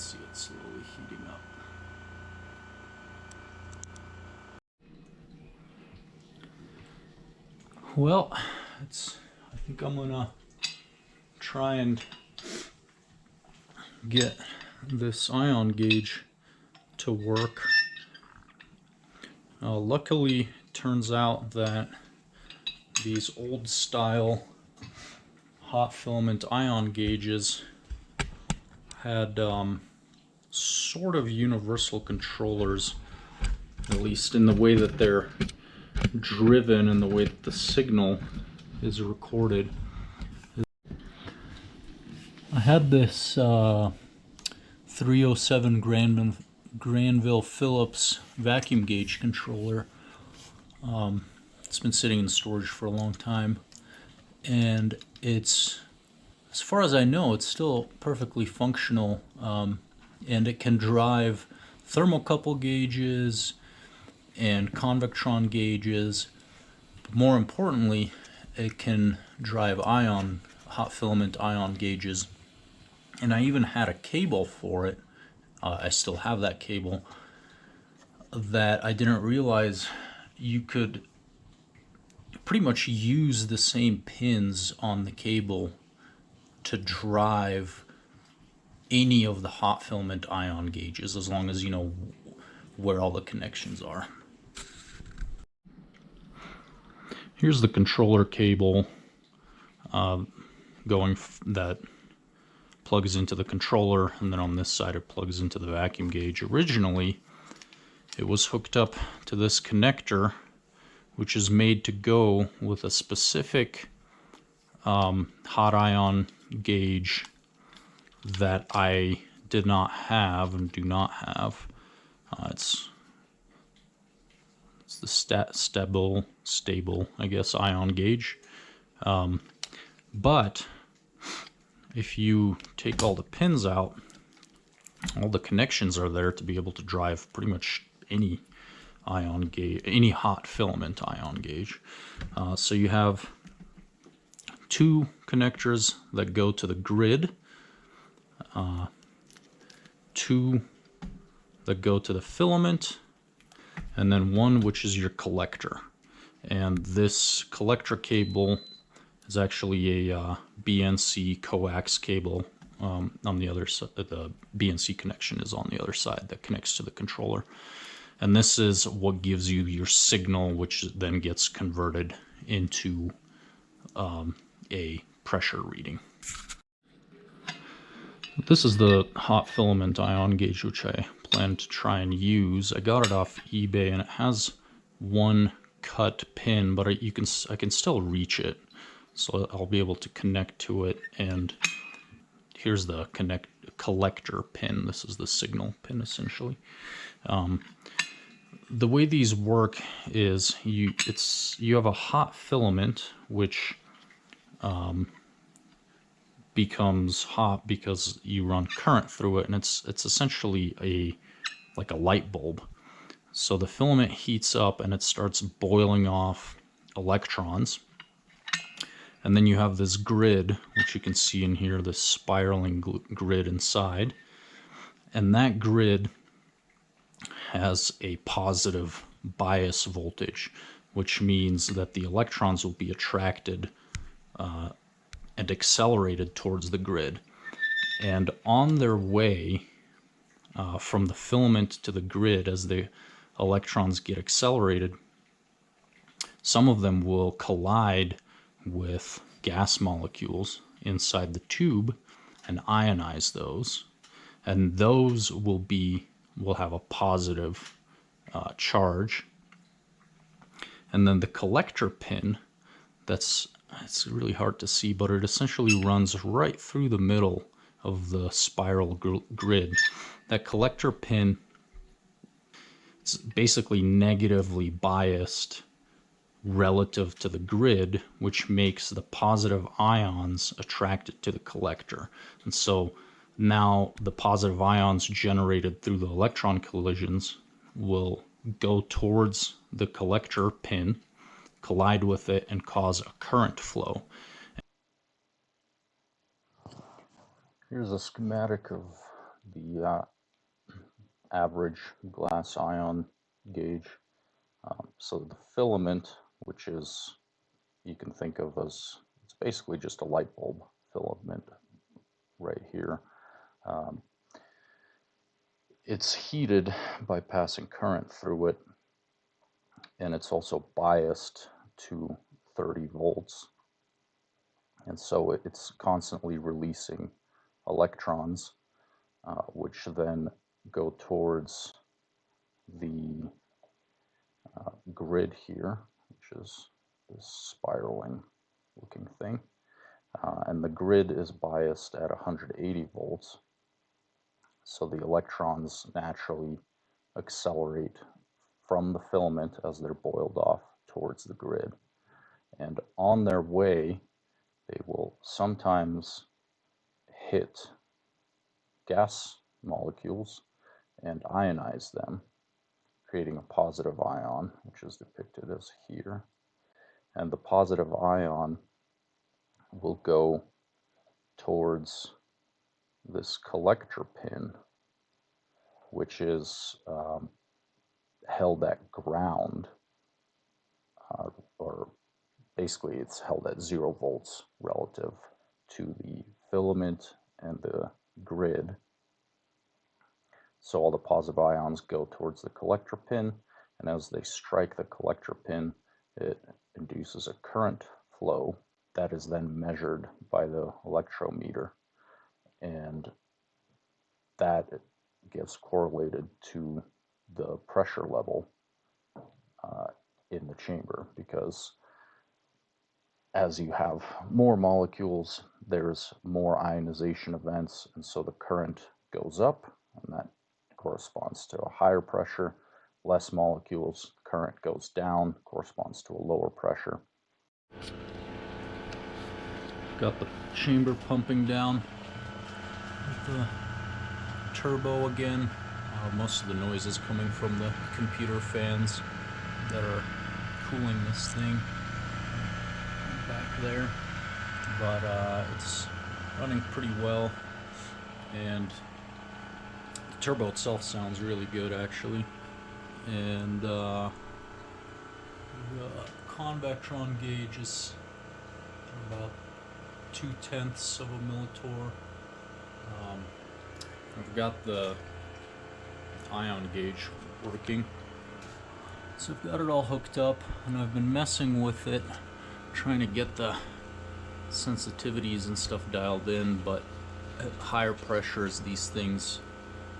see it slowly heating up. Well, I think I'm gonna try and get this ion gauge to work. Luckily, it turns out that these old style hot filament ion gauges had sort of universal controllers, at least in the way that they're driven and the way that the signal is recorded. I had this 307 Granville Phillips vacuum gauge controller. It's been sitting in storage for a long time, and it's, as far as I know, it's still perfectly functional, and it can drive thermocouple gauges and convectron gauges. But more importantly, it can drive hot filament ion gauges. And I even had a cable for it. I still have that cable, that I didn't realize you could pretty much use the same pins on the cable to drive any of the hot filament ion gauges, as long as you know where all the connections are. Here's the controller cable that plugs into the controller, and then on this side it plugs into the vacuum gauge. Originally, it was hooked up to this connector, which is made to go with a specific hot ion gauge that I did not have and do not have. It's the stable, I guess, ion gauge. But if you take all the pins out, all the connections are there to be able to drive pretty much any ion gauge, any hot filament ion gauge. So you have two connectors that go to the grid, two that go to the filament, and then one which is your collector. And this collector cable is actually a BNC coax cable. On the other side, the BNC connection is on the other side that connects to the controller. And this is what gives you your signal, which then gets converted into a pressure reading. This is the hot filament ion gauge, which I plan to try and use. I got it off eBay, and it has one cut pin, but I can still reach it, so I'll be able to connect to it. And here's the collector pin. This is the signal pin, essentially. The way these work is you have a hot filament which becomes hot because you run current through it, and it's essentially like a light bulb. So the filament heats up and it starts boiling off electrons, and then you have this grid, which you can see in here, this spiraling grid inside, and that grid has a positive bias voltage, which means that the electrons will be attracted and accelerated towards the grid. And on their way from the filament to the grid, as the electrons get accelerated, some of them will collide with gas molecules inside the tube and ionize those, and those will have a positive charge. And then the collector pin, it's really hard to see, but it essentially runs right through the middle of the spiral grid. That collector pin, it's basically negatively biased relative to the grid, which makes the positive ions attracted to the collector. And so now the positive ions generated through the electron collisions will go towards the collector pin, collide with it, and cause a current flow. Here's a schematic of the average glass ion gauge. So the filament, which is, you can think of as, it's basically just a light bulb filament right here. It's heated by passing current through it, and it's also biased to 30 volts. And so it's constantly releasing electrons, which then go towards the grid here, which is this spiraling looking thing. And the grid is biased at 180 volts. So the electrons naturally accelerate from the filament as they're boiled off towards the grid. And on their way, they will sometimes hit gas molecules and ionize them, creating a positive ion, which is depicted as here. And the positive ion will go towards this collector pin, which is held at ground, or basically it's held at 0 volts relative to the filament and the grid. So all the positive ions go towards the collector pin, and as they strike the collector pin, it induces a current flow that is then measured by the electrometer, and that gets correlated to the pressure level in the chamber, because as you have more molecules, there's more ionization events, and so the current goes up, and that corresponds to a higher pressure. Less molecules, current goes down, corresponds to a lower pressure. Got the chamber pumping down with the turbo again. Most of the noise is coming from the computer fans that are cooling this thing back there, but it's running pretty well, and the turbo itself sounds really good actually. And the convectron gauge is about 0.2 of a millitorr. I've got the ion gauge working, so I've got it all hooked up, and I've been messing with it, trying to get the sensitivities and stuff dialed in, but at higher pressures these things,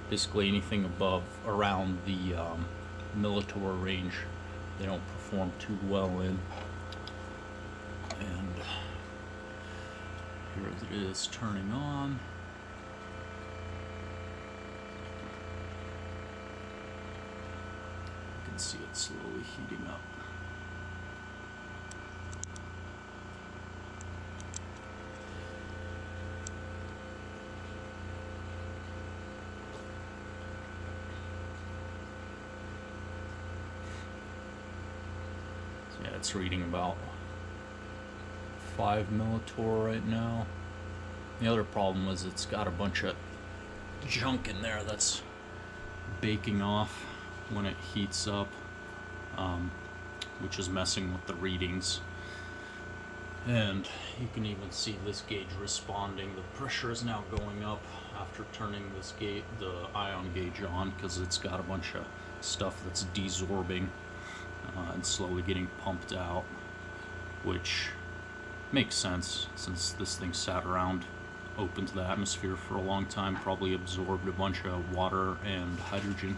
basically anything above around the millitorr range, they don't perform too well in. And here it is turning on. You can see it slowly heating up. So yeah, it's reading about 5 millitorr right now. The other problem is it's got a bunch of junk in there that's baking off when it heats up, which is messing with the readings. And you can even see this gauge responding. The pressure is now going up after turning this the ion gauge on, because it's got a bunch of stuff that's desorbing and slowly getting pumped out, which makes sense since this thing sat around open to the atmosphere for a long time, probably absorbed a bunch of water and hydrogen.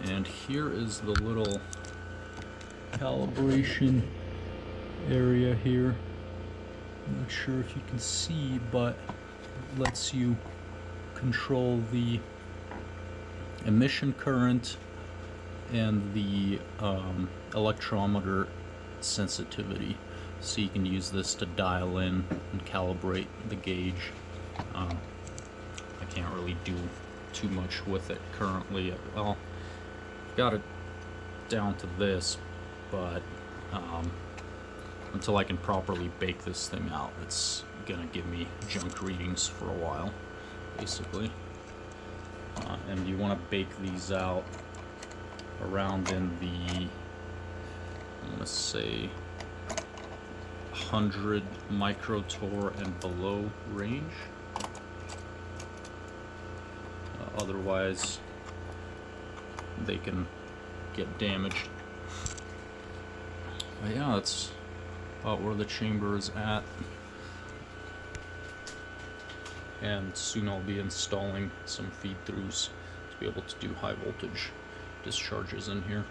And here is the little calibration area here. I'm not sure if you can see, but it lets you control the emission current and the electrometer sensitivity. So you can use this to dial in and calibrate the gauge. I can't really do too much with it currently. Well, got it down to this, but until I can properly bake this thing out, it's gonna give me junk readings for a while. basically. And you want to bake these out around in the, I'm going to say, 100 micro Torr and below range. Otherwise, they can get damaged. But yeah, that's about where the chamber is at. And soon I'll be installing some feed-throughs to be able to do high voltage discharges in here.